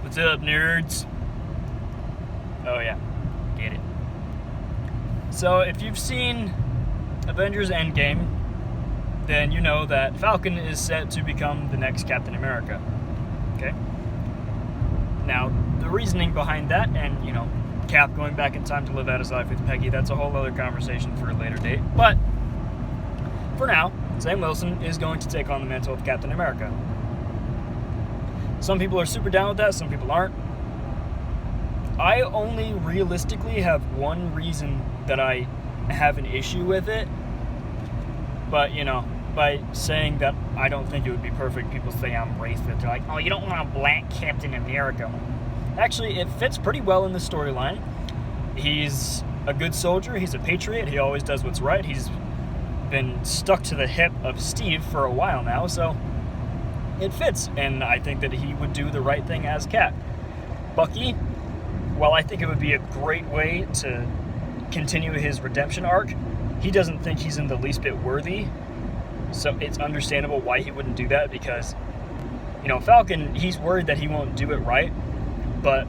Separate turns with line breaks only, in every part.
What's up, nerds? Oh yeah, get it. So if you've seen Avengers Endgame, then you know that Falcon is set to become the next Captain America. Okay? Now, the reasoning behind that, and Cap going back in time to live out his life with Peggy, that's a whole other conversation for a later date. But for now, Sam Wilson is going to take on the mantle of Captain America. Some people are super down with that, some people aren't. I only realistically have one reason that I have an issue with it. But, by saying that I don't think it would be perfect, people say I'm racist. They're like, oh, you don't want a black Captain America. Actually, it fits pretty well in the storyline. He's a good soldier. He's a patriot. He always does what's right. He's been stuck to the hip of Steve for a while now, so it fits. And I think that he would do the right thing as Cap. Bucky, while I think it would be a great way to continue his redemption arc, he doesn't think he's in the least bit worthy. So it's understandable why he wouldn't do that, because, Falcon, he's worried that he won't do it right, but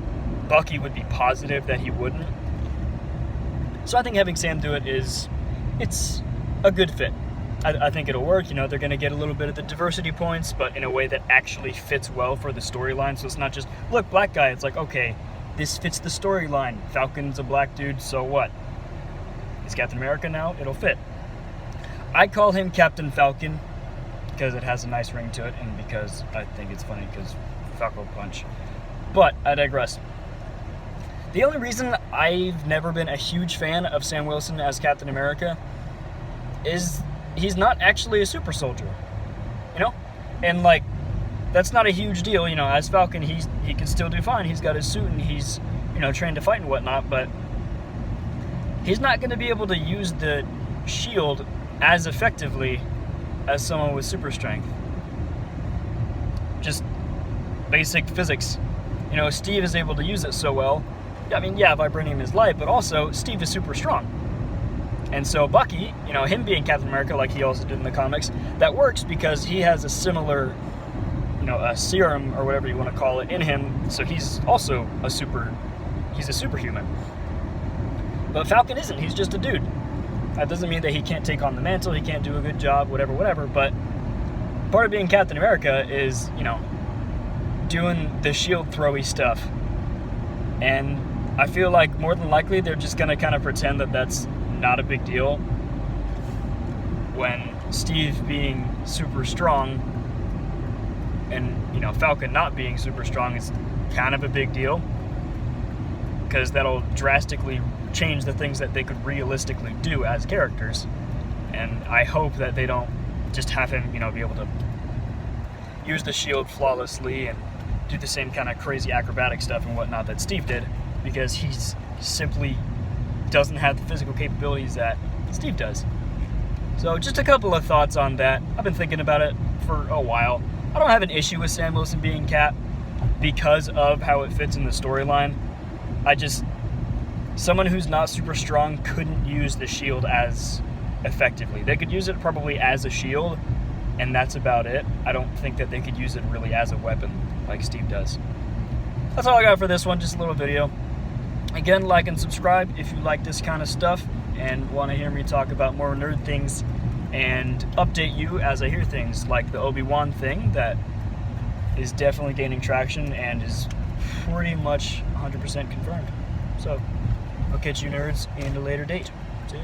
Bucky would be positive that he wouldn't. So I think having Sam do it's a good fit. I think it'll work. They're going to get a little bit of the diversity points, but in a way that actually fits well for the storyline. So it's not just, look, black guy. It's like, okay, this fits the storyline. Falcon's a black dude, so what? He's Captain America now, it'll fit. I call him Captain Falcon because it has a nice ring to it, and because I think it's funny because Falco Punch. But I digress. The only reason I've never been a huge fan of Sam Wilson as Captain America is he's not actually a super soldier, And that's not a huge deal, as Falcon he can still do fine. He's got his suit and he's, trained to fight and whatnot, but he's not going to be able to use the shield as effectively as someone with super strength. Just basic physics. Steve is able to use it so well. Vibranium is light, but also Steve is super strong. And so Bucky, him being Captain America like he also did in the comics, that works because he has a similar, a serum or whatever you want to call it in him, so he's also he's a superhuman. But Falcon isn't, he's just a dude. That doesn't mean that he can't take on the mantle, he can't do a good job, whatever, but part of being Captain America is, doing the shield throwy stuff. And I feel like more than likely they're just going to kind of pretend that that's not a big deal, when Steve being super strong and, Falcon not being super strong is kind of a big deal, because that'll drastically change the things that they could realistically do as characters. And I hope that they don't just have him, be able to use the shield flawlessly and do the same kind of crazy acrobatic stuff and whatnot that Steve did, because he's simply doesn't have the physical capabilities that Steve does. So just a couple of thoughts on that. I've been thinking about it for a while. I don't have an issue with Sam Wilson being Cap because of how it fits in the storyline. Someone who's not super strong couldn't use the shield as effectively. They could use it probably as a shield, and that's about it. I don't think that they could use it really as a weapon like Steve does. That's all I got for this one, just a little video. Again, like and subscribe if you like this kind of stuff and want to hear me talk about more nerd things, and update you as I hear things like the Obi-Wan thing that is definitely gaining traction and is pretty much 100% confirmed. So, I'll catch you nerds in a later date. See ya.